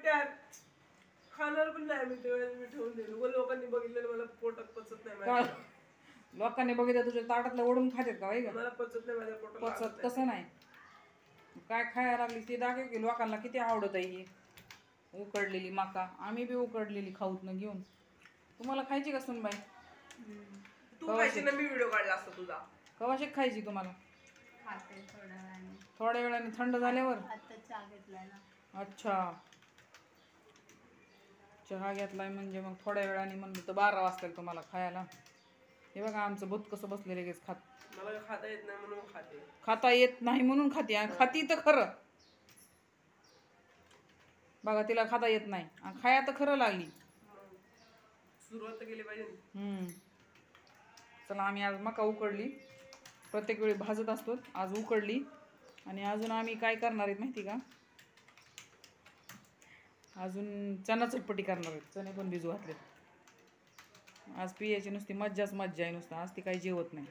काय खाणार पण नाही मी तेव्हा मी ठेवून दिलं लोकांनी बघितलेलं मला पोटात पचत नाही लोकांनी बघितलं तुझ्या ताटातलं ओढून खातात का वय मला पचत नाही माझ्या पोटात पचत कसं नाही काय खायला लागली ते दाखव की लोकांना किती आवडत आहे ही उकडलेली मका आम्ही बी उकडलेली खाऊत न घेऊन तुम्हाला खायची का सुनबाई तू खायची ना मी व्हिडिओ काढला असता तुझा कवाशी खायची तुम्हाला खाते थोड्या वेळाने थंड झाल्यावर आता चहा घेतलाय ना अच्छा चहा घेतलाय म्हणजे मग थोड्या वेळाने म्हणलं तर 12 वाजता तुम्हाला खायला हे बघा आमचं भूत कसं बसले लगेच खात मला खाता येत नाही म्हणून खाते खाता येत नाही म्हणून खाते खाती तर खरं बघा तिला खाता येत नाही आणि खाया तर खरं लागली सुरुवात केली पाहिजे चला आम्ही आज मका उकडली प्रत्येक वेळी भाजत असतो आज उकडली आणि अजून आम्ही काय करणार आहेत माहिती का अजून चना चटपटी करणार आहेत चणे पण भिजू घातले आज पियाची नुसती मज्जाच मज्जा आहे नुसतं आज ती काही जेवत नाही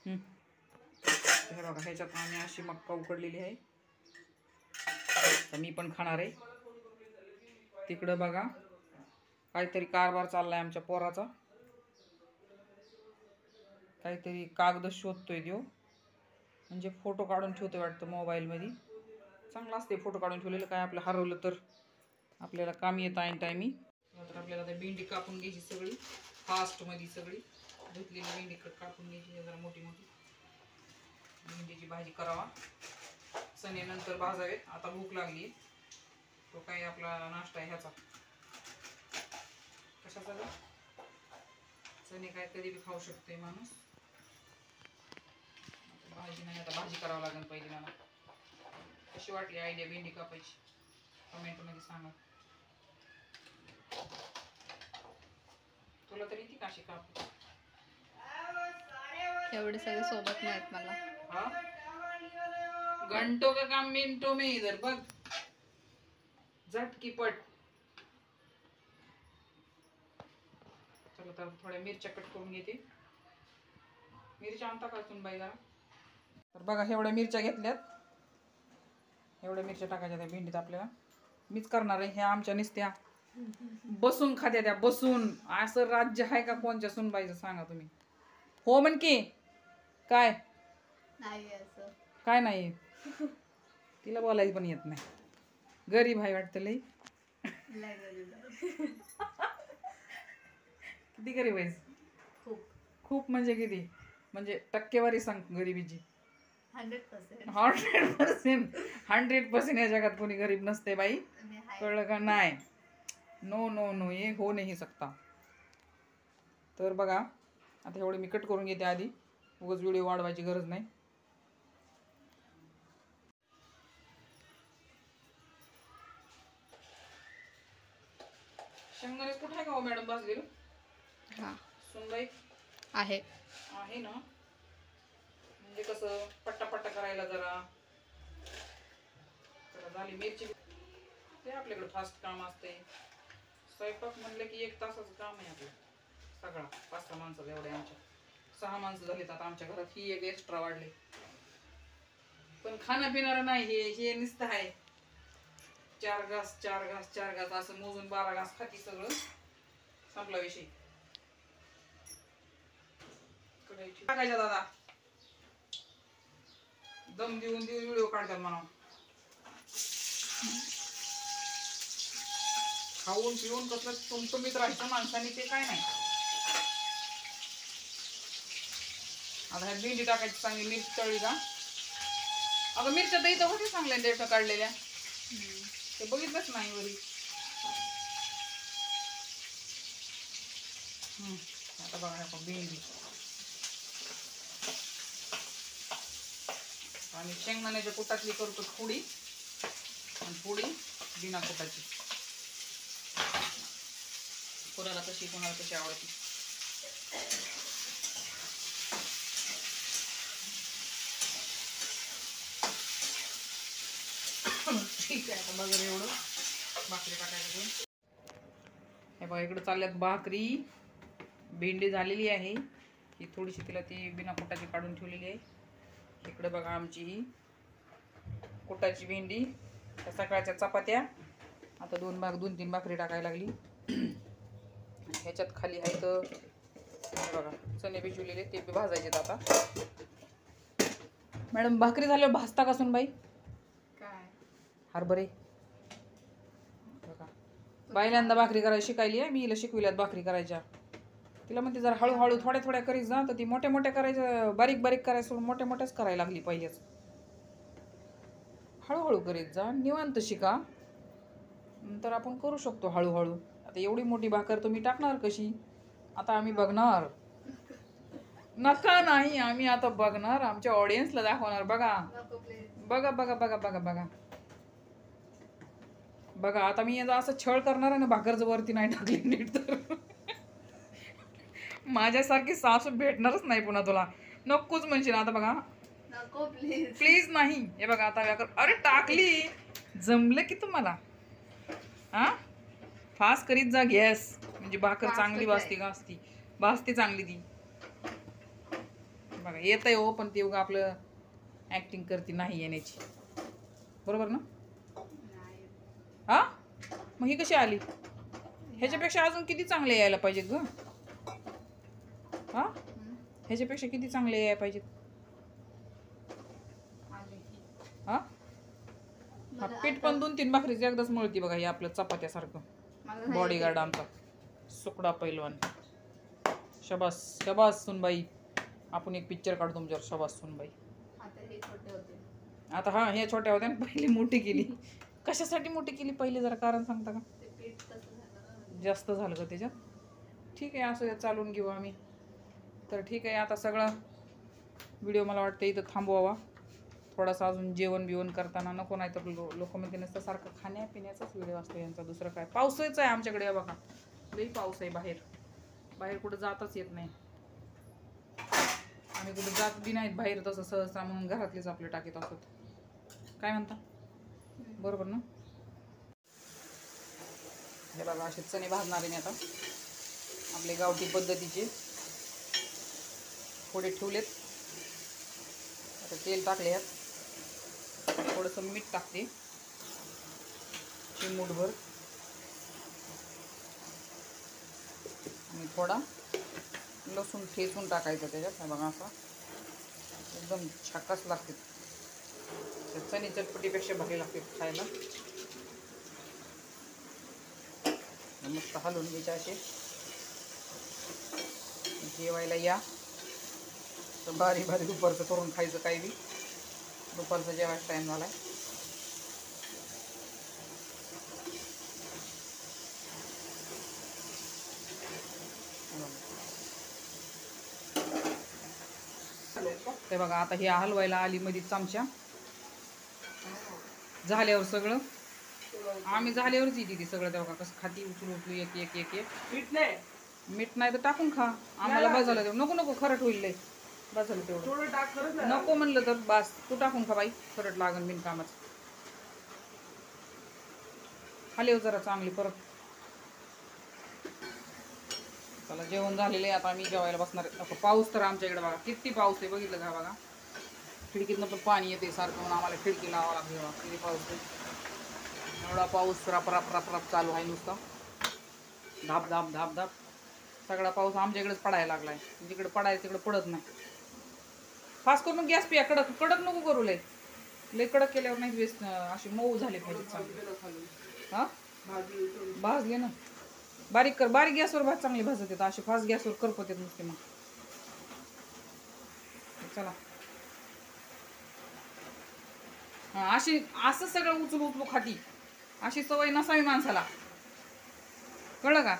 हे बघा ह्याच्यात आम्ही अशी मक्का उकडलेली आहे तर मी पण खाणार आहे तिकडं बघा काहीतरी कारभार चाललाय आमच्या पोराचा काहीतरी कागद शोधतोय देव म्हणजे फोटो काढून ठेवतोय वाटतं मोबाईलमध्ये चांगलं असते फोटो काढून ठेवलेलं काय आपलं हरवलं तर आपल्याला कामी येतं ऐन टायमी तर आपल्याला आता भेंडी कापून घ्यायची सगळी फास्टमध्ये सगळी धुतलेली भेंडी कापून घ्यायची जरा मोठी मोठी भेंडीची भाजी करावा चणे नंतर भाजावेत आता भूक लागली तो काय आपला नाश्ता आहे ह्याचा कशाचा ग चणे काय कधी बी खाऊ शकतोय माणूस भाजी नाही आता भाजी करावं लागेल पहिली मला कशी वाटली आयडिया भेंडी कापायची कमेंटमध्ये सांगा तुला तरी ती काशी काप एवढे सगळे सोबत नाहीत मला हाँ घंटों का काम मिनटों में इधर बघ झटकी पट चला तर थोड्या मिरच्या कट करून घेते मिरच्या आणता का तुम्ही बाई जरा तर बघा एवढ्या मिरच्या घेतल्यात एवढ्या मिरच्या टाकायच्या त्या भेंडीत आपल्याला मीच करणार आहे ह्या आमच्या निस्त्या बसून खात्या त्या बसून असं राज्य आहे का कोणच्या सुनबाईचं सांगा तुम्ही हो म्हण की काय नाही असं काय नाही तिला बोलायचं पण येत नाही गरीब आहे वाटतं लई लय गरीब आहे. किती गरीब आहेस खूप खूप म्हणजे किती म्हणजे टक्केवारी सांग गरिबीची 100% 100% या जगात कोणी गरीब नसते बाई मी हाय. कळलं का नाही नो नो नो ये हो नाही सकता तर बघा आता एवढे मी कट करून घेते आधी उगाच व्हिडिओ वाढवायची गरज नाही शेंगदाणे कुठे आहे का हो मॅडम भाजलेलं हा सुनबाई आहे आहे ना म्हणजे कसं पट्टा पट्टा करायला जरा झाली मिरची ते आपल्याकडे फास्ट काम असते स्वयंपाक म्हणलं की 1 तासाचं काम आहे आपलं सगळा 5-6 माणसाला एवढे आमच्या 6 माणसं झालीत आता आमच्या घरात ही एक एक्स्ट्रा वाढली पण खाणं पिणारं नाही हे नुसतं आहे 4 घास 4 घास 4 घास असं मोजून 12 घास खाती सगळं संपला विषय टाकायच्या दादा दम देऊन देऊन व्हिडिओ काढतात म्हणा खाऊन पिऊन कसलं टुमटुमीत राहायचं माणसाने ते काय नाही आता ह्या भेंडी टाकायची चांगली मिरची तळली का अगं मिरच्या तर इथं होते चांगल्या देठ काढलेल्या ते बघितलंच नाही वरी आता बघा आपण भेंडी आणि शेंगदाण्याच्या कुटातली करतो पुडी आणि पुडी बिना कुटाची कोणाला कशी कोणाला कशी आवडते ठीक आहे आता बघा एवढं भाकरी टाकायचं हे बघा इकडे चालल्यात भाकरी भेंडी झालेली आहे ही थोडीशी तिला ती बिना कुटाची काढून ठेवलेली आहे इकडे बघा आमची ही कुटाची भेंडी त्या सकाळच्या चपात्या आता 2-3 भाकरी टाकायला लागली. आणि ह्याच्यात खाली आहे तर बघा चणे भिजवलेले ते बी भाजायचे आता. मॅडम भाकरी झाल्यावर भाजता का बाई? काय हरभरे बघा पहिल्यांदा भाकरी करायला शिकायली आहे मी. हिला शिकविल्यात भाकरी करायच्या. तिला म्हणते जरा हळूहळू थोड्या थोड्या करीत जा. तर ती मोठ्या मोठ्या करायच्या बारीक बारीक करायचं सोडून मोठ्या मोठ्याच करायला लागली पहिलेच. हळूहळू करीत जा निवांत शिका नंतर आपण करू शकतो हळूहळू. आता एवढी मोठी भाकर तुम्ही टाकणार कशी? आता आम्ही बघणार. नका नाही आम्ही आता बघणार आमच्या ऑडियन्सला दाखवणार. बघा नको प्लीज. बघा बघा बघा बघा बघा बघा आता मी याचा असं छळ करणार आहे ना भाकरचं वरती नाही टाकली नीट तर माझ्यासारखी सासू भेटणारच नाही पुन्हा तुला. नकोच म्हणशील. आता बघा नको प्लीज. प्लीज नाही. हे बघा आता भाकर अरे टाकली. जमलं की तुम्हाला? हा फास्ट करीत जा गॅस म्हणजे भाकर Fast चांगली च भाजते का असती भाजते चांगली ती. बघा येत आहे हो पण ते उगा आपलं ऍक्टिंग करते नाही येण्याची. बरोबर ना? नाही. हा मग ही कशी आली? ह्याच्यापेक्षा अजून किती चांगले यायला पाहिजेत ग. हा ह्याच्यापेक्षा किती चांगले यायला पाहिजेत. आले. हा हा पीठ पण 2-3 भाकरीची एकदाच मळती बघा. हे आपलं चपात्यासारखं. मला नाही बॉडीगार्ड आमचा सुकडा पैलवान. शबास शबास सुनबाई. आपण एक पिक्चर काढू तुमच्यावर. शबास सुनबाई. आता हे छोटे होते. आता हा ह्या छोट्या होत्या ना पहिली मोठी केली. कशासाठी मोठी केली पहिले जरा कारण सांगता का? ते पीठ कसं झालं ना. जास्त झालं का त्याच्यात? ठीक आहे असं चालून घेऊ आम्ही. तर ठीक आहे आता सगळा व्हिडिओ मला वाटतं इथं थांबवावा. थोडासा अजून जेवण बिवण करताना नको नाही तर लोक म्हणते नसतं सारखं खाण्यापिण्याचाच व्हिडिओ असतो यांचा. दुसरं काय पावसाचं आहे आमच्याकडे बघा. लई पाऊस आहे बाहेर. बाहेर कुठं जातच येत नाही. आम्ही कुठं जात बी नाहीत बाहेर तसं सहसा म्हणून घरातलेच आपले टाकीत असत. काय म्हणता? बरोबर ना? हे बघा असे चणे भाजणारे मी आता आपले गावठी पद्धतीचे थोडे ठेवलेत. आता तेल टाकले यात. थोडंसं मीठ टाकते चिमूटभर आणि थोडा लसूण ठेचून टाकायचं त्याच्यात. हे बघा असा एकदम छाकाच लागते. चणी चटपटीपेक्षा भारी लागते खायला. मस्त हलवून घ्यायचे असे. जेवायला या तर भारी भारी दुपारचं करून खायचं. काही बी दुपारचा जेवायचा टाइम झालाय. ते बघा आता हे हलवायला आली मध्ये चमचा. झाल्यावर सगळं आम्ही झाल्यावरच येते ती सगळं. तेव्हा कसं खाती उचलू उचलू एक एक एक एक. मीठ नाही तर टाकून खा. आम्हाला बसायला तेवढं नको नको खरट होईल लय. बसायला तेवढं थोडं टाक खरंच ना. नको म्हणलं तर बस तू टाकून खा बाई. खरट लागन बिनकामाचं. हलेव जरा चांगली परत. चला जेवण झालेलं आहे आता आम्ही जेवायला बसणार आहे. पाऊस तर आमच्या इकडे बघा किती पाऊस आहे बघितलं का? बघा खिडकीतनं पण पाणी येते सारखं म्हणून आम्हाला खिडकी लावावं लागते. बघा किती पाऊस आहे. एवढा पाऊस रप रप रप रप चालू आहे नुसता. धाप धाप धाप धाप. सगळा पाऊस आमच्या इकडेच पडायला लागलाय. जिकडे पडायचं तिकडे पडत नाही. फास्ट करून गॅस पिया. कडक कडक नको करू लय. लय कडक केल्यावर नाही वेस्ट असे मऊ झाले पाहिजे चांगले. हा भाजले ना. बारीक कर. बारीक गॅसवर भात चांगले भाजत येतात. असे फास्ट गॅसवर करपत येत नुसते मग. चला हा अशी असं सगळं उचलू उचलू खाती. अशी सवय नसावी माणसाला. कळलं का?